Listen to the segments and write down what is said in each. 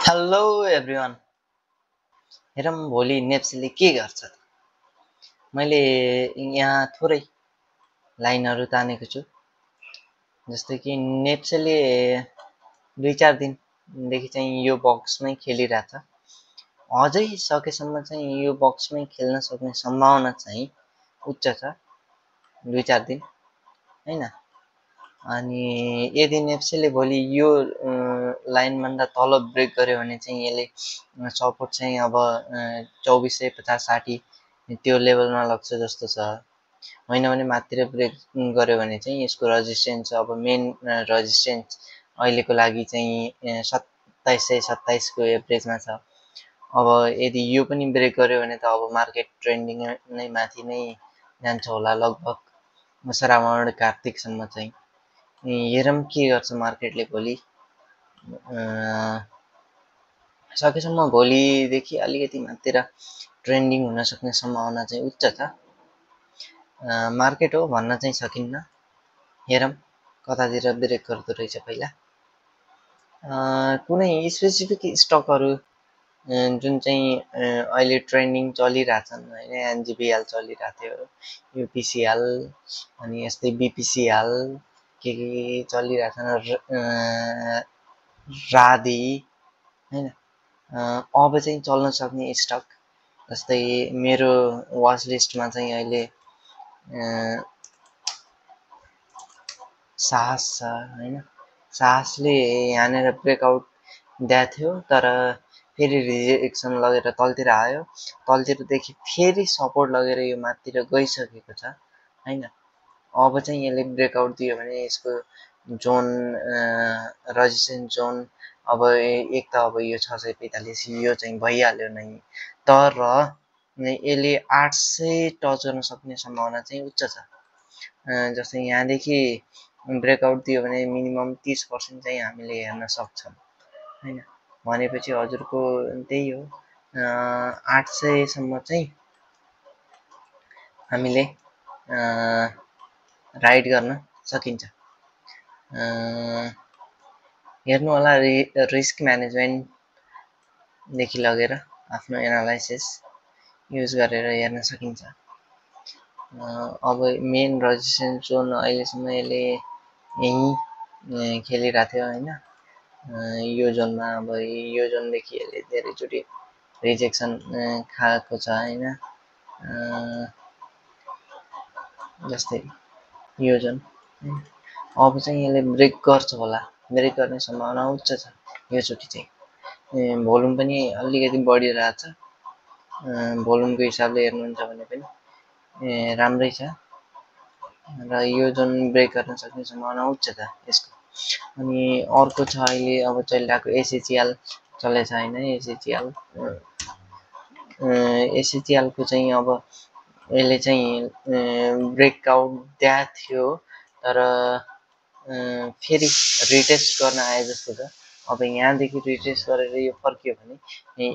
Hello everyone. हेरौँ भोलि नेप्सीले के गर्छ त। मैले यहाँ थोरै लाइनहरू तानेको छु। जस्तै कि नेप्सीले 2-4 दिनदेखि चाहिँ यो बक्समै खेलिरहेछ। अझै सकेसम्म चाहिँ यो बक्समै खेल्न सक्ने सम्भावना चाहिँ उच्च छ, 2-4 दिन हैन। अनि यदि नेप्सीले भोलि यो लाइनभन्दा तल ब्रेक गर्यो भने चाहिँ यसले सपोर्ट चाहिँ अब 2450-60 त्यो लेभलमा लग्छ जस्तो छ। होइन भने माथितिर ब्रेक गर्यो भने चाहिँ यसको रेजिस्टेन्स अब मेन रेजिस्टेन्स अहिलेको लागि चाहिँ 2727 को एभरेजमा छ। अब यदि यो पनि ब्रेक गर्यो भने त अब मार्केट ट्रेन्डिङ नै माथि नै जान्छ होला, लगभग श्रावण कार्तिकसम्म चाहिँ। हेरौँ के गर्छ मार्केटले भोलि। सकेसम्म भोलिदेखि अलिकति माथितिर ट्रेन्डिङ हुन सक्ने सम्भावना चाहिँ उच्च छ। मार्केट हो भन्न चाहिँ सकिन्न, हेरौँ कतातिर ब्रेक गर्दो रहेछ पहिला। कुनै स्पेसिफिक स्टकहरू जुन चाहिँ अहिले ट्रेन्डिङ चलिरहेछन् होइन, एनजिबिएल चलिरहेको थियो, युपिसिएल अनि यस्तै बिपिसिएल के चलिरहेछन्, राधि होइन। अब चाहिँ चल्न सक्ने स्टक जस्तै मेरो वाच लिस्टमा चाहिँ अहिले साहस छ होइन। साहसले यहाँनिर ब्रेकआउट दिएको थियो, तर फेरि रिजेक्सन लगेर तलतिर आयो। तलतिरदेखि फेरि सपोर्ट लगेर यो माथितिर गइसकेको छ होइन। अब चाहिँ यसले ब्रेकआउट दियो भने यसको जोन रेजिस्टेन्स जोन अब एक त अब यो 645 यो चाहिँ भइहाल्यो नै, तर यसले 800 टच गर्न सक्ने सम्भावना चाहिँ उच्च छ। जस्तै यहाँदेखि ब्रेकआउट दियो भने मिनिमम 30% चाहिँ हामीले हेर्न सक्छौँ होइन। भनेपछि हजुरको त्यही हो, 800 सम्म चाहिँ हामीले राइड गर्न सकिन्छ। हेर्नु होला, रिस्क म्यानेजमेन्टदेखि लगेर आफ्नो एनालाइसिस युज गरेर हेर्न सकिन्छ। अब मेन रेजिस्टेन्स जोन अहिलेसम्म यसले यहीँ खेलिरहेको थियो होइन। यो जोनमा अब यो जोनदेखि यसले धेरैचोटि रिजेक्सन खाएको छ होइन। जस्तै यो जोन अब चाहिँ यसले ब्रेक गर्छ होला, ब्रेक गर्ने सम्भावना उच्च छ योचोटि चाहिँ। भोल्युम पनि अलिकति बढिरहेछ, भोल्युमको हिसाबले हेर्नुहुन्छ भने पनि राम्रै छ र यो जुन ब्रेक गर्न सक्ने सम्भावना उच्च छ यसको। अनि अर्को छ अहिले अब चलिरहेको एसएचएल चलेछ होइन। एसएचएलको चाहिँ अब यसले चाहिँ ब्रेकआउट दिएको थियो, तर फेरि रिटेस्ट गर्न आए जस्तो छ। अब यहाँदेखि रिटेस्ट गरेर यो फर्कियो भने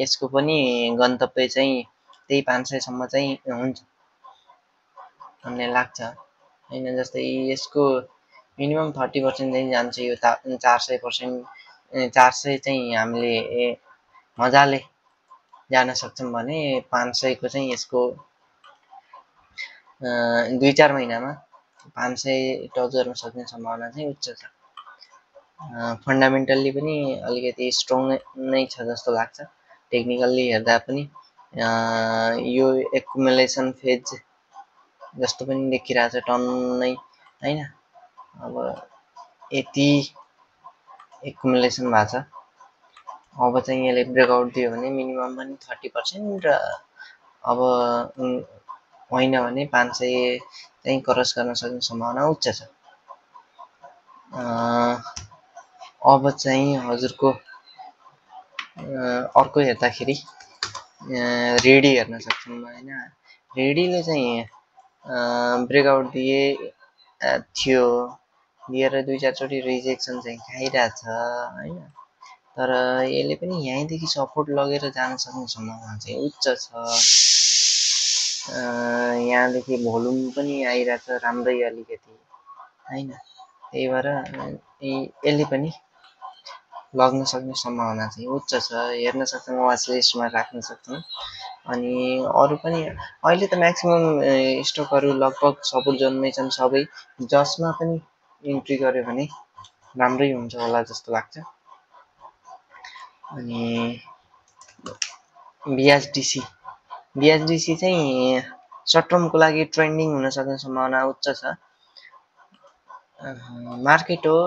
यसको पनि गन्तव्य चाहिँ त्यही 500 सम्म चाहिँ हुन्छ भन्ने लाग्छ होइन। जस्तै यसको मिनिमम 30% चाहिँ जान्छ, यो 400%, 400 चाहिँ हामीले मजाले जान सक्छौँ भने 500 को चाहिँ यसको 2-4 महिनामा 500 टच गर्न सक्ने सम्भावना चाहिँ उच्च छ। फन्डामेन्टल्ली पनि अलिकति स्ट्रङ नै छ जस्तो लाग्छ। टेक्निकल्ली हेर्दा पनि यो एकुमुलेसन फेज जस्तो पनि देखिरहेछ टन्नै होइन। अब यति एकुमुलेसन भएको छ, अब चाहिँ यसले ब्रेकआउट दियो भने मिनिमम पनि 30% र अब होइन भने 500 चाहिँ क्रस गर्न सक्ने सम्भावना उच्च छ। अब चाहिँ हजुरको अर्को हेर्दाखेरि रेडी हेर्न सक्छौँ होइन। रेडीले चाहिँ ब्रेकआउट थियो, दिएर 2-4 चोटि रिजेक्सन चाहिँ खाइरहेछ होइन। तर यसले पनि यहीँदेखि सपोर्ट लगेर जान सक्ने सम्भावना चाहिँ उच्च छ। यहाँदेखि भोल्युम पनि आइरहेछ राम्रै अलिकति होइन। त्यही भएर यसले पनि लग्न सक्ने सम्भावना चाहिँ उच्च छ। हेर्न सक्छौँ, वाच लिस्टमा राख्न सक्छौँ। अनि अरू पनि अहिले त म्याक्सिमम स्टकहरू लगभग सपोर्ट जोनमै छन् सबै। जसमा पनि इन्ट्री गर्यो भने राम्रै हुन्छ होला जस्तो लाग्छ। अनि बिएचडिसी चाहिँ सर्ट टर्मको लागि ट्रेन्डिङ हुन सक्ने सम्भावना उच्च छ। मार्केट हो,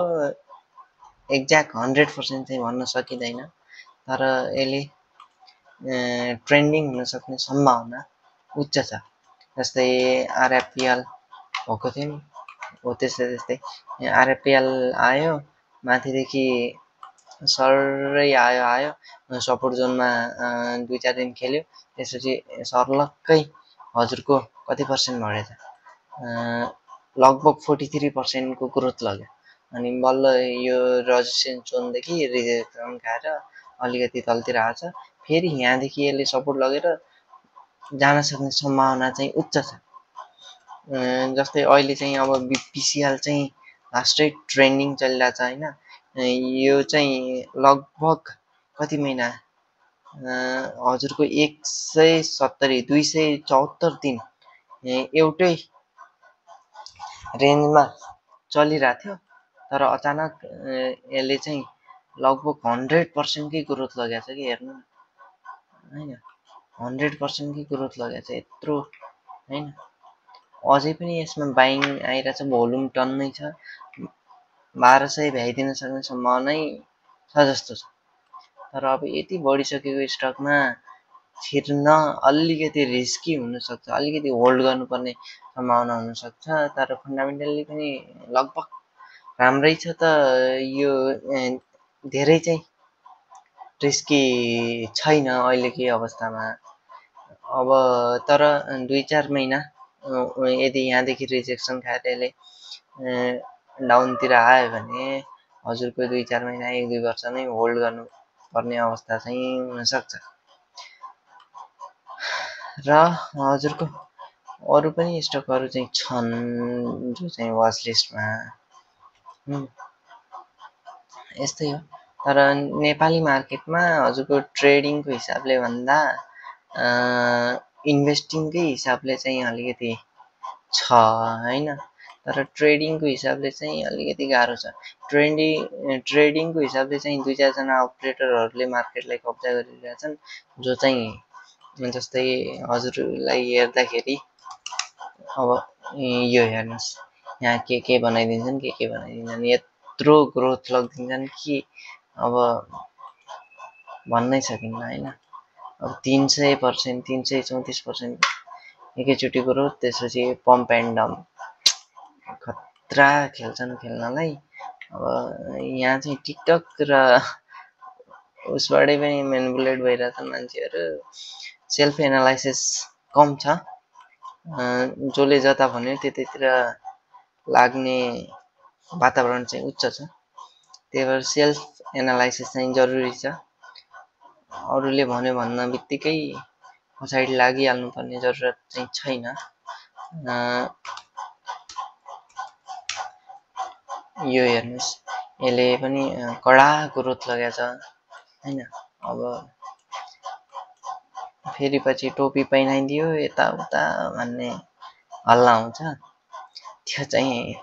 एक्ज्याक्ट 100% चाहिँ भन्न सकिँदैन, तर यसले ट्रेन्डिङ हुन सक्ने सम्भावना उच्च छ। जस्तै आरएफपिएल भएको थियो नि, हो त्यस्तै आरएफपिएल आयो, माथिदेखि सरै आयो सपोर्ट जोनमा 2-4 दिन खेल्यो, त्यसपछि सर्लक्कै हजुरको कति पर्सेन्ट बढेछ, लगभग 43% को ग्रोथ लग्यो। अनि बल्ल यो रेजिस्टेन्स जोनदेखि रिजेक्सन खाएर अलिकति तलतिर आएको छ। फेरि यहाँदेखि यसले सपोर्ट लगेर जान सक्ने सम्भावना चाहिँ उच्च छ। जस्तै अहिले चाहिँ अब पिसिएल चाहिँ लास्टै ट्रेन्डिङ चलिरहेको छ होइन। यो चाहिँ लगभग कति महिना हजुरको 170 274 दिन एउटै रेन्जमा चलिरहेको थियो, तर अचानक यसले चाहिँ लगभग 100% कै ग्रोथ लगेको छ कि हेर्नु होइन, 100% कै ग्रोथ लगेको छ यत्रो होइन। अझै पनि यसमा बाइङ आइरहेछ, भोल्युम टन्नै छ, 1200 भ्याइदिन सक्ने सम्भावना छ जस्तो छ। तर अब यति बढिसकेको स्टकमा छिर्न अलिकति रिस्की हुनसक्छ, अलिकति होल्ड गर्नुपर्ने सम्भावना हुनसक्छ। तर फन्डामेन्टल्ली पनि लगभग राम्रै छ, त यो धेरै चाहिँ रिस्की छैन अहिलेकै अवस्थामा। अब तर 2-4 महिना यदि यहाँदेखि रिजेक्सन खाएर यसले डाउनतिर आयो भने हजुरको 2-4 महिना 1-2 वर्ष नै होल्ड गर्नुपर्ने अवस्था चाहिँ हुनसक्छ। र हजुरको अरू पनि स्टकहरू चाहिँ छन् जो चाहिँ वाच लिस्टमा, यस्तै हो। तर नेपाली मार्केटमा हजुरको ट्रेडिङको हिसाबले भन्दा इन्भेस्टिङकै हिसाबले चाहिँ अलिकति छ होइन। तर ट्रेडिङको हिसाबले चाहिँ अलिकति गाह्रो छ। ट्रेडिङको हिसाबले चाहिँ 2-4 जना अपरेटरहरूले मार्केटलाई कब्जा गरिरहेछन्, जो चाहिँ जस्तै हजुरलाई हेर्दाखेरि अब यो हेर्नुहोस्, यहाँ के बनाइदिन्छन्, के बनाइदिन्छन्, यत्रो ग्रोथ लगिदिन्छन् कि अब भन्नै सकिन्न होइन। अब 300%, 334% एकैचोटि ग्रोथ, त्यसपछि पम्प एन्ड डम्प, खतरा खेल्छन् खेल्नलाई। अब यहाँ चाहिँ टिकटक र उसबाटै पनि मेनिपुलेट भइरहेछन् मान्छेहरू। सेल्फ एनालाइसिस कम छ, जसले जता भन्यो त्यतैतिर लाग्ने वातावरण चाहिँ उच्च छ। त्यही भएर सेल्फ एनालाइसिस चाहिँ जरुरी छ। अरूले भन्यो भन्न बित्तिकै पछाडि लागिहाल्नुपर्ने जरुरत चाहिँ छैन। यो हेर्नुहोस्, यसले पनि कडा ग्रोथ लगेको छ होइन। अब फेरि पछि टोपी पहिनाइदियो यताउता भन्ने हल्ला हुन्छ, त्यो चाहिँ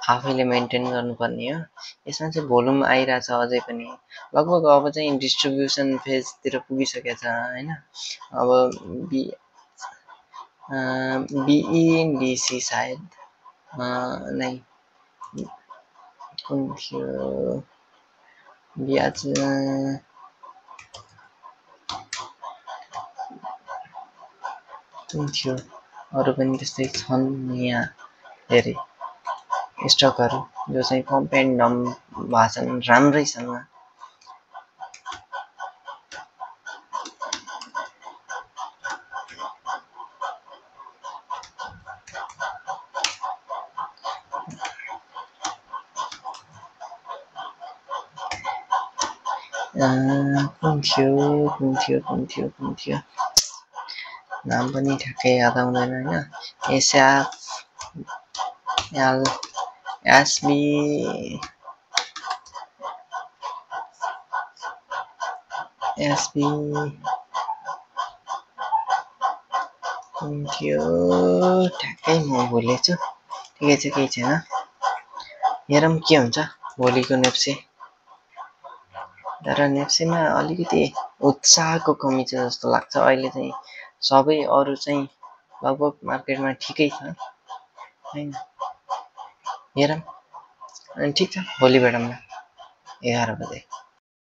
आफैले मेन्टेन गर्नुपर्ने हो। यसमा चाहिँ भोल्युम आइरहेछ अझै पनि, लगभग अब चाहिँ डिस्ट्रिब्युसन फेजतिर पुगिसकेको छ होइन। अब बिइडिसी सायद नै कुन थियो, ब्याज कुन थियो, अरू पनि त्यस्तै छन् यहाँ धेरै स्टकहरू जो चाहिँ पम्प एन्ड डम्प भएको छन्, राम्रै छन्। कुन थियो नाम पनि ठ्याक्कै याद आउँदैन होइन। एसबी एसबी थियो ठ्याक्कै म भुलेछु ठिकै छ केही छैन हेरौँ के हुन्छ भोलिको नेप्से तर नेप्सेमा अलिकति उत्साहको कमी छ जस्तो लाग्छ अहिले चाहिँ सबै अरू चाहिँ लगभग मार्केटमा ठिकै छ हैन हेरौँ अनि ठिक छ भोलि भेटौँ न 11 बजे